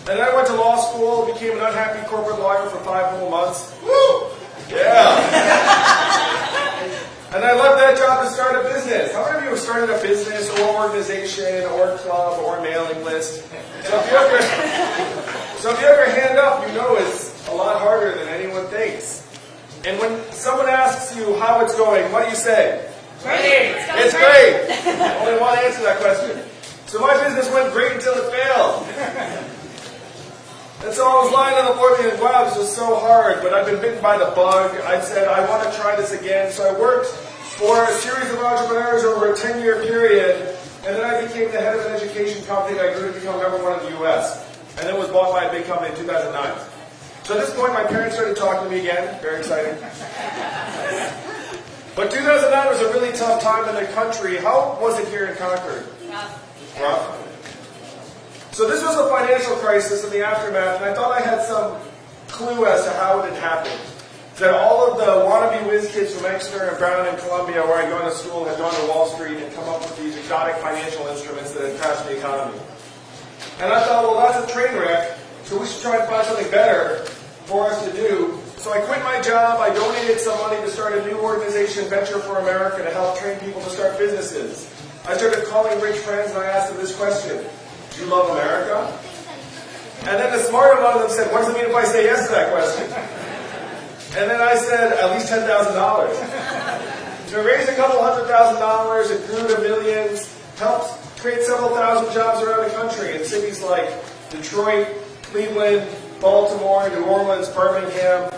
And then I went to law school, became an unhappy corporate lawyer for 5 whole months. Woo! Yeah! And I left that job to start a business. How many of you have started a business or organization or club or mailing list? So if you have your hand up, you know it's a lot harder than anyone thinks. And when someone asks you how it's going, what do you say? Great! It's great! Only one answer to that question. So my business went great until it failed. And so I was lying on the floor thinking, wow, this was so hard, but I've been bitten by the bug. I said, I want to try this again. So I worked for a series of entrepreneurs over a 10-year period, and then I became the head of an education company that grew to become number one in the U.S. And then was bought by a big company in 2009. So at this point, my parents started talking to me again. Very exciting. But 2009 was a really tough time in the country. How was it here in Concord? Rough. So this was a financial crisis in the aftermath, and I thought I had some clue as to how it had happened. That all of the wannabe whiz kids from Exeter and Brown and Columbia, where I'd gone to school, had gone to Wall Street and come up with these exotic financial instruments that had crashed the economy. And I thought, well, that's a train wreck, so we should try and find something better for us to do. So I quit my job, I donated some money to start a new organization, Venture for America, to help train people to start businesses. I started calling rich friends and I asked them this question: do you love America? And then the smarter one of them said, what does it mean if I say yes to that question? And then I said, at least $10,000. So I raised a couple $100,000, it grew to millions, helped create several thousand jobs around the country in cities like Detroit, Cleveland, Baltimore, New Orleans, Birmingham.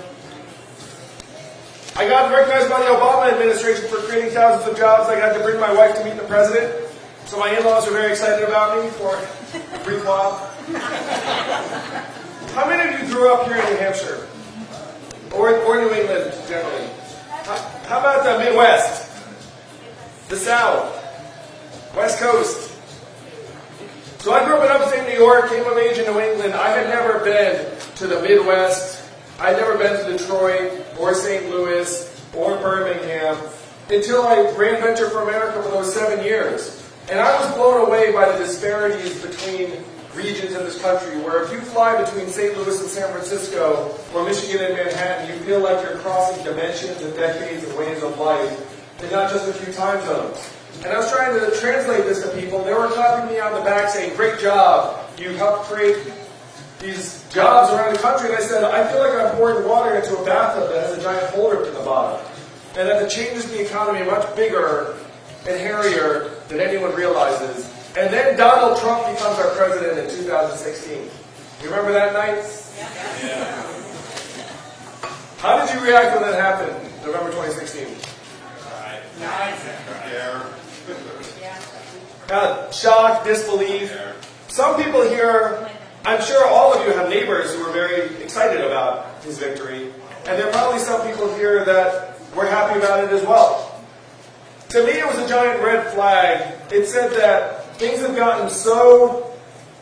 I got recognized by the Obama administration for creating thousands of jobs. I got to bring my wife to meet the president. So my in-laws were very excited about me for a brief while. How many of you grew up here in New Hampshire? Or New England, generally? How about the Midwest? The South? West Coast? So I grew up in upstate New York, came of age in New England. I had never been to the Midwest. I'd never been to Detroit, or St. Louis, or Birmingham, until I ran Venture for America for those 7 years. And I was blown away by the disparities between regions in this country, where if you fly between St. Louis and San Francisco, or Michigan and Manhattan, you feel like you're crossing dimensions and decades and ways of life, and not just a few time zones. And I was trying to translate this to people, and they were clapping me on the back saying, great job, you helped create these jobs around the country. And I said, I feel like I'm pouring water into a bathtub that has a giant hole ripped in the bottom. And that the changes in the economy are much bigger and hairier than anyone realizes. And then Donald Trump becomes our president in 2016. You remember that night? Yeah. How did you react when that happened, November 2016? Shock, disbelief. Some people here, I'm sure all of you have neighbors who were very excited about his victory. And there are probably some people here that were happy about it as well. To me, it was a giant red flag. It said that things have gotten so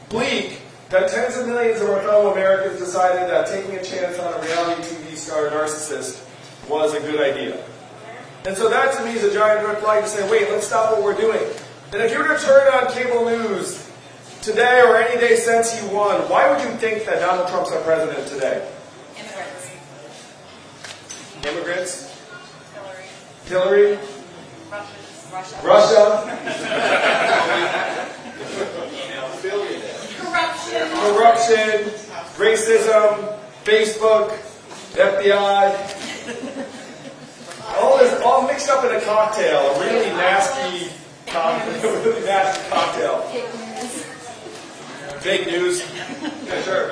bleak that tens of millions of our fellow Americans decided that taking a chance on a reality TV star narcissist was a good idea. And so that to me is a giant red flag to say, wait, let's stop what we're doing. And if you were to turn on cable news today or any day since he won, why would you think that Donald Trump's our president today? Immigrants? Hillary? Russia? Corruption, racism, Facebook, FBI. All mixed up in a cocktail, a really nasty cocktail. Fake news. Yeah, sure.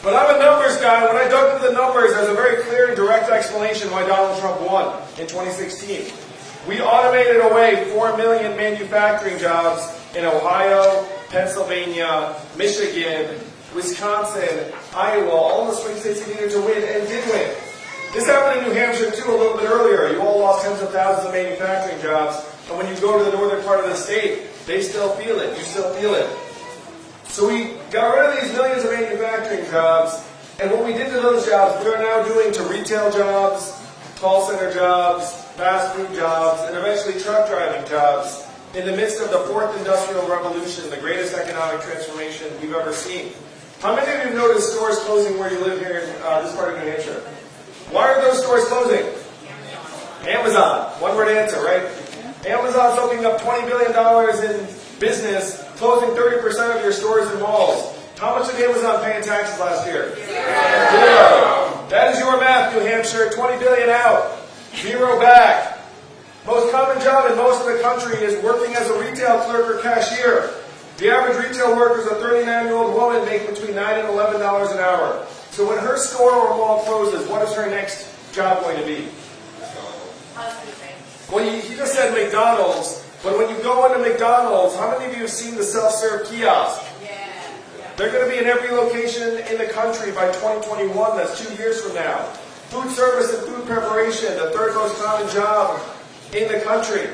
But I'm a numbers guy. When I dug into the numbers, there's a very clear and direct explanation why Donald Trump won in 2016. We automated away 4 million manufacturing jobs in Ohio, Pennsylvania, Michigan, Wisconsin, Iowa, all the swing states he needed to win, and did win. This happened in New Hampshire, too, a little bit earlier. You all lost tens of thousands of manufacturing jobs, and when you go to the northern part of the state, they still feel it. You still feel it. So we got rid of these millions of manufacturing jobs, and what we did to those jobs, we are now doing to retail jobs, call center jobs, fast food jobs, and eventually truck driving jobs in the midst of the fourth industrial revolution, the greatest economic transformation we've ever seen. How many of you noticed stores closing where you live here in this part of New Hampshire? Why are those stores closing? Amazon. One word answer, right? Amazon's opening up $20 billion in business, closing 30% of your stores and malls. How much did Amazon pay in taxes last year? Zero. That is your math, New Hampshire. 20 billion out. Zero back. Most common job in most of the country is working as a retail clerk or cashier. The average retail worker is a 39-year-old woman making between $9 and $11 an hour. So when her store or mall closes, what is her next job going to be? Well, he just said McDonald's, but when you go into McDonald's, how many of you have seen the self-serve kiosk? They're going to be in every location in the country by 2021. That's 2 years from now. Food service and food preparation, the third most common job in the country.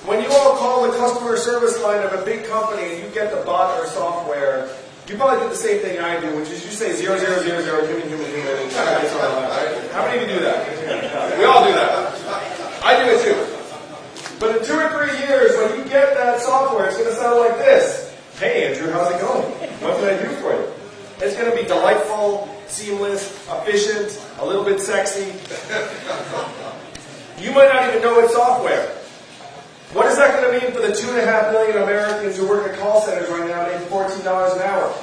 When you all call the customer service line of a big company and you get the bot or software, you probably do the same thing I do, which is you say 0000, human, and right? How many of you do that? We all do that. I do it too. But in 2 or 3 years, when you get that software, it's going to sound like this. Hey, Andrew, how's it going? What can I do for you? It's going to be delightful, seamless, efficient, a little bit sexy. You might not even know it's software. What is that going to mean for the 2.5 million Americans who work at call centers right now making $14 an hour?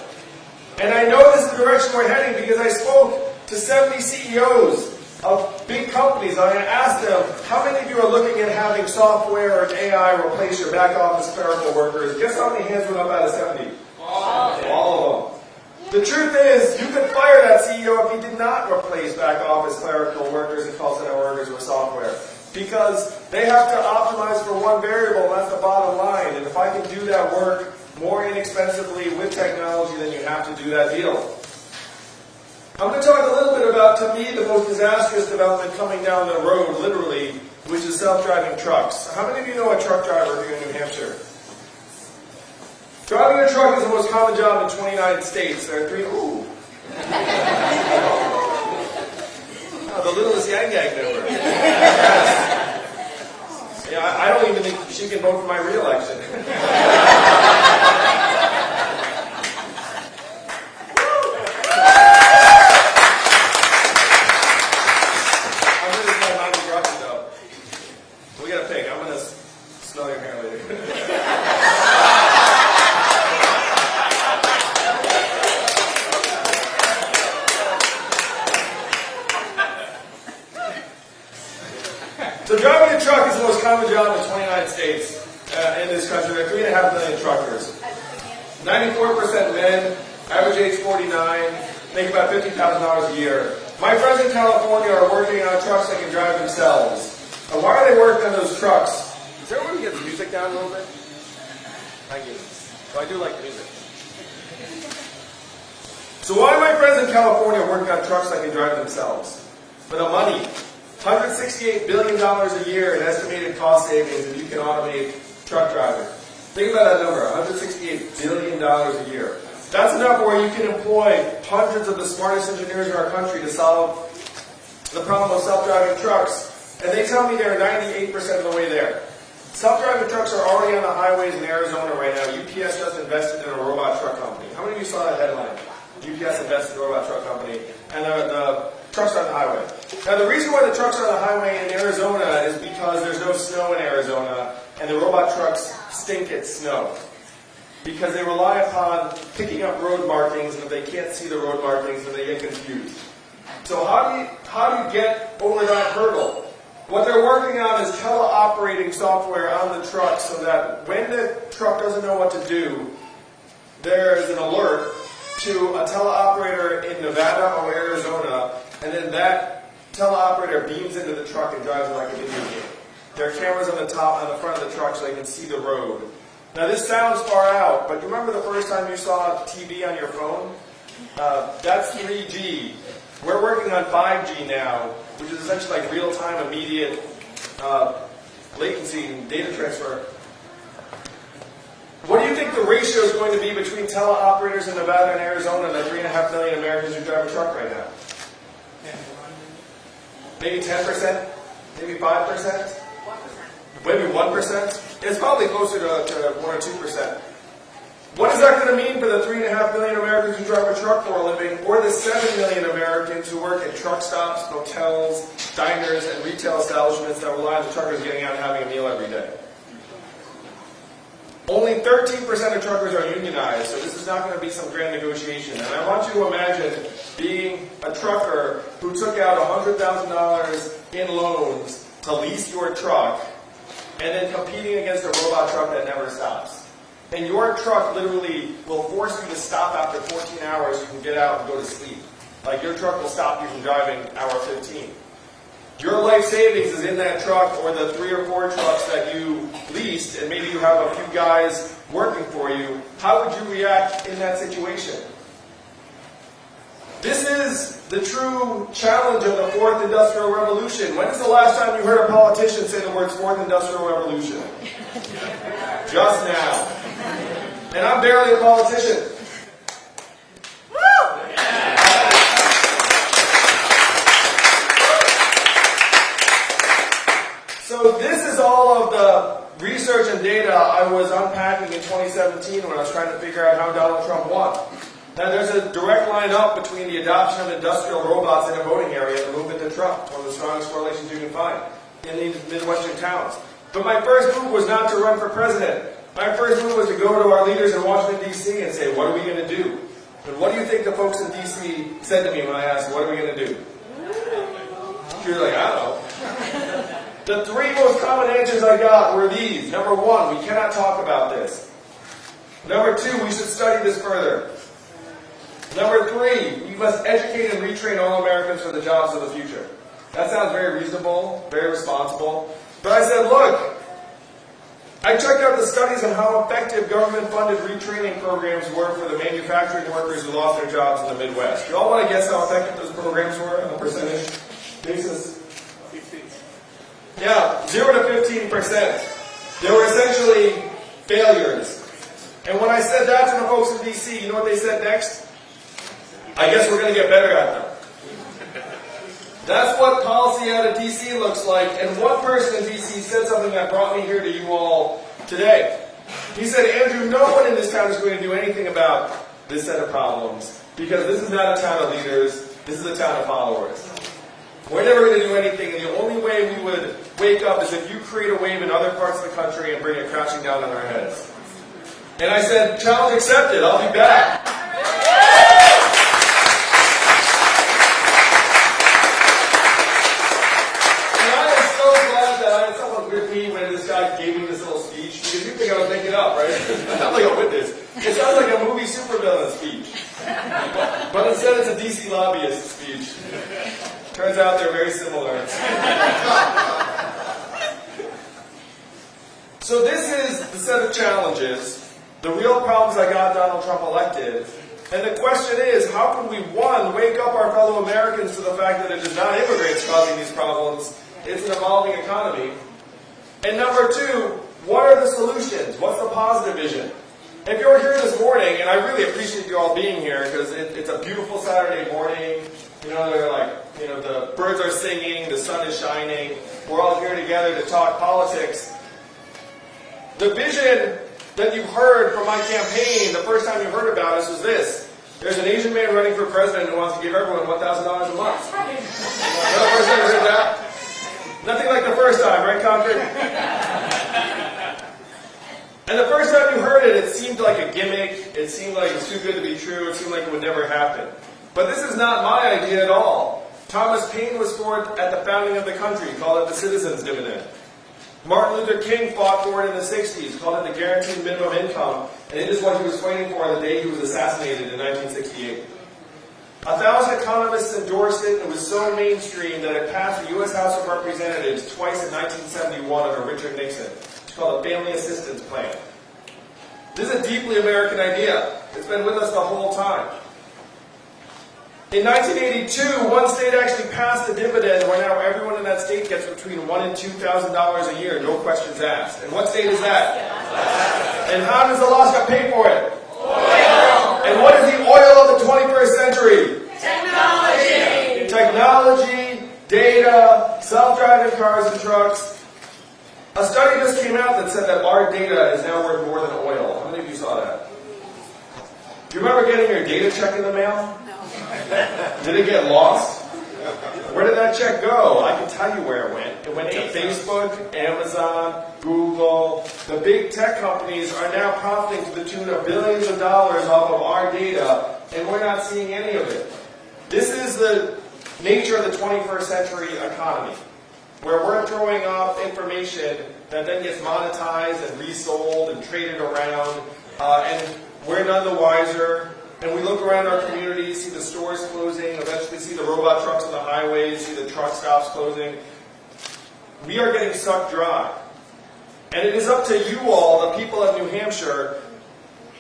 And I know this is the direction we're heading because I spoke to 70 CEOs of big companies. I asked them, how many of you are looking at having software or AI replace your back office clerical workers? Guess how many hands went up out of 70? All of them. The truth is, you could fire that CEO if he did not replace back office clerical workers and call center workers with software. Because they have to optimize for one variable, and that's the bottom line. And if I can do that work more inexpensively with technology, then you have to do that deal. I'm going to talk a little bit about, to me, the most disastrous development coming down the road, literally, which is self-driving trucks. How many of you know a truck driver here in New Hampshire? Driving a truck is the most common job in 29 states. There are 3... Ooh! Oh, the littlest Yang Yang member. Yeah, I don't even think she can vote for my re-election. So driving a truck is the most common job in 29 states in this country. There are 3.5 million truckers. 94% men, average age 49, make about $50,000 a year. My friends in California are working on trucks that can drive themselves. And why are they working on those trucks? Is there a way to get the music down a little bit? Thank you. So I do like music. So why are my friends in California working on trucks that can drive themselves? For the money. $168 billion a year in estimated cost savings if you can automate truck driving. Think about that number, $168 billion a year. That's enough where you can employ hundreds of the smartest engineers in our country to solve the problem of self-driving trucks. And they tell me they're 98% of the way there. Self-driving trucks are already on the highways in Arizona right now. UPS just invested in a robot truck company. How many of you saw that headline? UPS invested in a robot truck company. And the trucks are on the highway. Now the reason why the trucks are on the highway in Arizona is because there's no snow in Arizona and the robot trucks stink at snow. Because they rely upon picking up road markings, and if they can't see the road markings, then they get confused. So how do you get over that hurdle? What they're working on is teleoperating software on the truck so that when the truck doesn't know what to do, there's an alert to a teleoperator in Nevada or Arizona, and then that teleoperator beams into the truck and drives it like a video game. There are cameras on the top, on the front of the truck so they can see the road. Now this sounds far out, but you remember the first time you saw TV on your phone? That's 3G. We're working on 5G now, which is essentially like real-time, immediate latency and data transfer. What do you think the ratio is going to be between teleoperators in Nevada and Arizona and the 3.5 million Americans who drive a truck right now? Maybe 10%? Maybe 5%? Maybe 1%? It's probably closer to 1 or 2%. What is that going to mean for the 3.5 million Americans who drive a truck for a living, or the 7 million Americans who work at truck stops, hotels, diners, and retail establishments that rely on the truckers getting out and having a meal every day? Only 13% of truckers are unionized, so this is not going to be some grand negotiation. And I want you to imagine being a trucker who took out $100,000 in loans to lease your truck and then competing against a robot truck that never stops. And your truck literally will force you to stop after 14 hours. You can get out and go to sleep. Like your truck will stop you from driving hour 15. Your life savings is in that truck or the 3 or 4 trucks that you leased, and maybe you have a few guys working for you. How would you react in that situation? This is the true challenge of the 4th Industrial Revolution. When is the last time you heard a politician say the words 4th Industrial Revolution? Just now. And I'm barely a politician. So this is all of the research and data I was unpacking in 2017 when I was trying to figure out how Donald Trump won. Now there's a direct line up between the adoption of industrial robots in a voting area and the movement to Trump, one of the strongest correlations you can find in these Midwestern towns. But my first move was not to run for president. My first move was to go to our leaders in Washington, D.C. and say, what are we going to do? And what do you think the folks in D.C. said to me when I asked, what are we going to do? She was like, I don't know. The 3 most common answers I got were these. Number 1, we cannot talk about this. Number 2, we should study this further. Number 3, we must educate and retrain all Americans for the jobs of the future. That sounds very reasonable, very responsible. But I said, look, I checked out the studies on how effective government-funded retraining programs were for the manufacturing workers who lost their jobs in the Midwest. You all want to guess how effective those programs were on a percentage basis? 15. Yeah, 0 to 15%. They were essentially failures. And when I said that to the folks in D.C., you know what they said next? I guess we're going to get better at them. That's what policy out of D.C. looks like. And one person in D.C. said something that brought me here to you all today. He said, Andrew, no one in this town is going to do anything about this set of problems because this is not a town of leaders. This is a town of followers. We're never going to do anything, and the only way we would wake up is if you create a wave in other parts of the country and bring it crashing down on our heads. And I said, challenge accepted. I'll be back. Gave me this little speech because you think I was making it up, right? I'm like a witness. It sounds like a movie supervillain speech, but instead it's a DC lobbyist speech. Turns out they're very similar. So this is the set of challenges, the real problems that got Donald Trump elected, and the question is, how can we, 1, wake up our fellow Americans to the fact that it is not immigrants causing these problems, it's an evolving economy. And number 2, what are the solutions? What's the positive vision? If you're here this morning, and I really appreciate you all being here because it's a beautiful Saturday morning. You know, they're like, you know, the birds are singing, the sun is shining. We're all here together to talk politics. The vision that you heard from my campaign the first time you heard about us was this. There's an Asian man running for president who wants to give everyone $1,000 a month. Remember the first time you heard that? Nothing like the first time, right, Concord? And the first time you heard it, it seemed like a gimmick. It seemed like it's too good to be true. It seemed like it would never happen. But this is not my idea at all. Thomas Paine was for it at the founding of the country, called it the citizens' dividend. Martin Luther King fought for it in the 60s, called it the guaranteed minimum income, and it is what he was fighting for the day he was assassinated in 1968. 1,000 economists endorsed it. It was so mainstream that it passed the U.S. House of Representatives twice in 1971 under Richard Nixon. It's called the Family Assistance Plan. This is a deeply American idea. It's been with us the whole time. In 1982, one state actually passed a dividend where now everyone in that state gets between $1,000 and $2,000 a year, no questions asked. And what state is that? And how does Alaska pay for it? Oil. And what is the oil of the 21st century? Technology, data, self-driving cars and trucks. A study just came out that said that our data is now worth more than oil. How many of you saw that? Do you remember getting your data check in the mail? No. Did it get lost? Where did that check go? I can tell you where it went. It went to Facebook, Amazon, Google. The big tech companies are now profiting to the tune of billions of dollars off of our data, and we're not seeing any of it. This is the nature of the 21st century economy, where we're throwing off information that then gets monetized and resold and traded around, and we're none the wiser. And we look around our community, see the stores closing, eventually see the robot trucks on the highways, see the truck stops closing. We are getting sucked dry. And it is up to you all, the people of New Hampshire,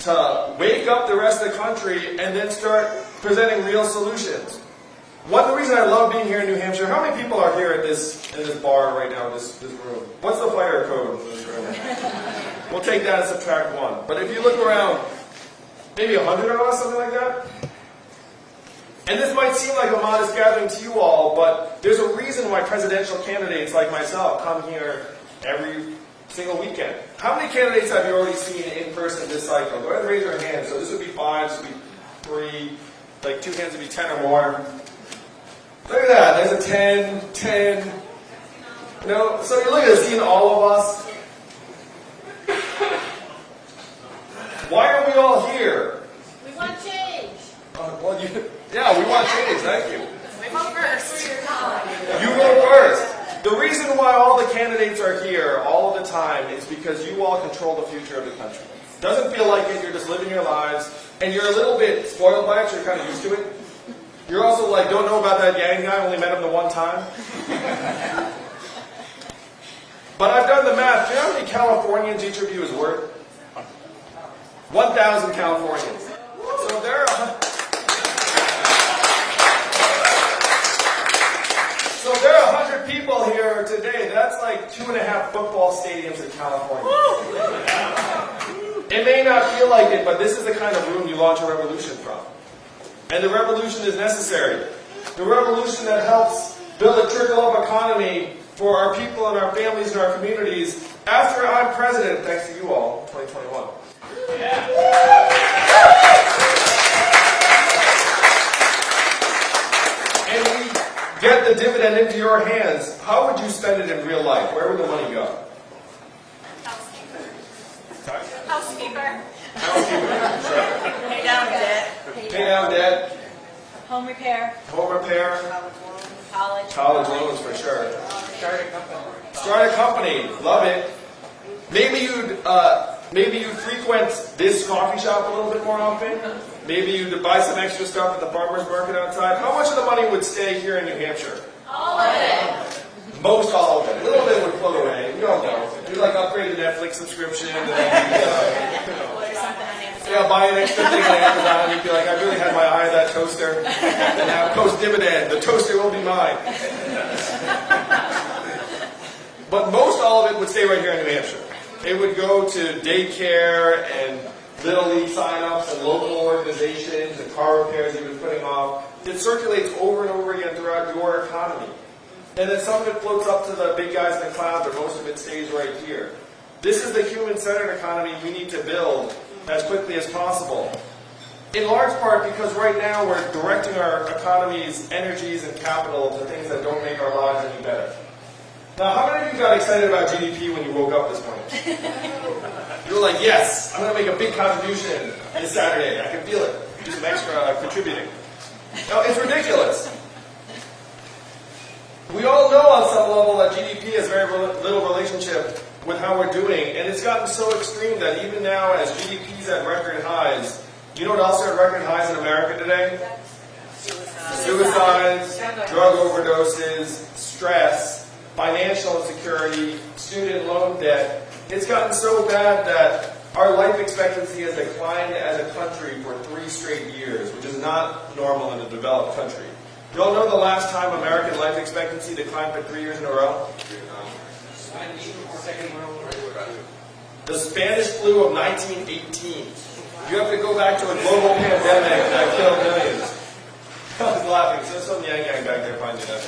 to wake up the rest of the country and then start presenting real solutions. One reason I love being here in New Hampshire, how many people are here in this bar right now, this room? What's the fire code in this room? We'll take that and subtract 1. But if you look around, maybe 100 of us, something like that. And this might seem like a modest gathering to you all, but there's a reason why presidential candidates like myself come here every single weekend. How many candidates have you already seen in person this cycle? Go ahead and raise your hand. So this would be 5, this would be 3, like 2 hands would be 10 or more. Look at that, there's a 10. You know, so you look at seeing all of us. Why are we all here? We want change. Yeah, we want change, thank you. We vote first. You go first. The reason why all the candidates are here all of the time is because you all control the future of the country. Doesn't feel like it, you're just living your lives, and you're a little bit spoiled by it, so you're kind of used to it. You're also like, don't know about that Yang guy, only met him the one time. But I've done the math. Do you know how many Californians each of you is worth? 1,000 Californians. So there are 100 people here today. That's like 2.5 football stadiums in California. It may not feel like it, but this is the kind of room you launch a revolution from. And the revolution is necessary. The revolution that helps build a trickle-up economy for our people and our families and our communities after I'm president, thanks to you all, 2021. Yeah. And we get the dividend into your hands. How would you spend it in real life? Where would the money go? Housekeeper. Sorry? Housekeeper. Housekeeper. Sure. Pay down debt. Pay down debt. Home repair. Home repair. College. College loans for sure. Start a company. Love it. Maybe you'd frequent this coffee shop a little bit more often. Maybe you'd buy some extra stuff at the farmer's market outside. How much of the money would stay here in New Hampshire? All of it. Most all of it. A little bit would float away. You don't know. You'd like upgrade the Netflix subscription. And then buy an extra thing on Amazon. You'd be like, I really had my eye on that toaster. And now post-dividend, the toaster will be mine. But most all of it would stay right here in New Hampshire. It would go to daycare and Little League sign-ups and local organizations and car repairs you've been putting off. It circulates over and over again throughout your economy. And then some of it floats up to the big guys in the cloud, but most of it stays right here. This is the human-centered economy we need to build as quickly as possible. In large part because right now we're directing our economy's energies and capital to things that don't make our lives any better. Now, how many of you got excited about GDP when you woke up this morning? You were like, yes, I'm going to make a big contribution this Saturday. I can feel it. Do some extra contributing. No, it's ridiculous. We all know on some level that GDP has very little relationship with how we're doing, and it's gotten so extreme that even now, as GDP's at record highs, do you know what else are at record highs in America today? Suicides, drug overdoses, stress, financial insecurity, student loan debt. It's gotten so bad that our life expectancy has declined as a country for 3 straight years, which is not normal in a developed country. You all know the last time American life expectancy declined for 3 years in a row? The Spanish flu of 1918. You have to go back to a global pandemic that killed millions. I was laughing. So some Yang back there finding that.